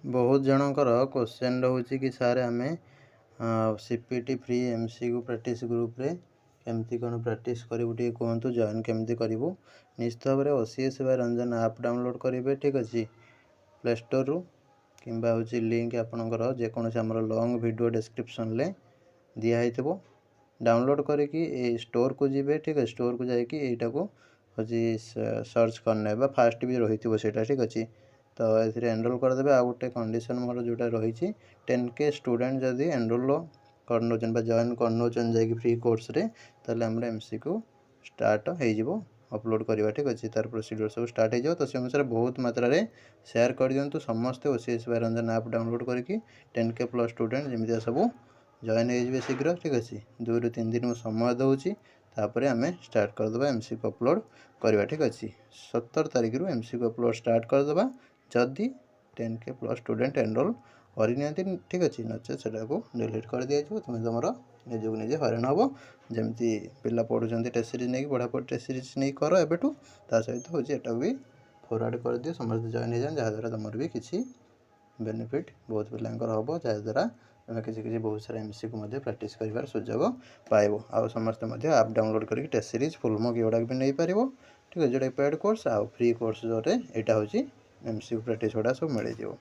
बहुत जनकर क्वेश्चन रोचे कि सार आम CPT free MCQ practice group रे केमती कौन प्रैक्टिस करूँ टे कहतु जॉइन केमती करूँ। निश्चित भाव में ओसीएस बाय रंजन आप डाउनलोड करेंगे। ठीक अच्छे प्ले स्टोर रु कि लिंक आपणकर जेकोसी आम लॉन्ग वीडियो डिस्क्रिप्शन ले दिखाई डाउनलोड करके स्टोर को जी। ठीक है स्टोर को जाकि यहीटा को हूँ सर्च करने फास्ट भी रही है। ठीक अच्छे तो ये एनरोल करदे। आ गोटे कंडीशन मोर जोटा रही 10K स्टूडेंट जदि एनरोल कर जॉइन कर फ्री कोर्स रे ताले हमर एमसीक्यू स्टार्ट हो अपलोड करवा। ठीक अच्छे तार प्रोसीड्यूर सब स्टार्ट हो तो से अनुसार बहुत मात्रा रे शेयर कर दिंतु समस्ते ओसीएस बाय रंजन आप डाउनलोड करके 10K प्लस स्टूडेंट जमी सब जॉइन हो शीघ्र। ठीक अच्छे 2 ରୁ 3 दिन समय दूसरी तापर आम स्टार्ट करदे एमसीक्यू अपलोड करवा। ठीक अच्छे 17 तारिख रु एमसीक्यू अपलोड स्टार्ट करदे जदि 10K प्लस स्टूडेंट एनरोल करनी। ठीक अच्छे नचे से डिलीट कर दिया तुम तुम निजक निजे हईराण हम जमी पिला पढ़ुं टेस्ट सीरीज नहीं पढ़ापढ़ी टेस्ट सीरीज नहीं कर एबेठू ता सहित हूँ एटा भी फरवर्ड कर दियो समस्त जॉइन हो जाए जहाँद्वारा तुम भी किसी बेनिफिट बहुत पिलांकर हम जहाँद्वारा तुम किसी बहुत सारा एमसीक्यू प्रैक्टिस कर सुजोग पाइब। आउ समस्ते आप डाउनलोड करके टेस्ट सीरीज फुल मक एगुड़ा भी नहीं पार। ठीक है जोटा पेड कोर्स आउ फ्री कोर्स जो यहाँ हूँ एमसीक्यू प्रैक्टिस गुड़ा सब मिल जाए।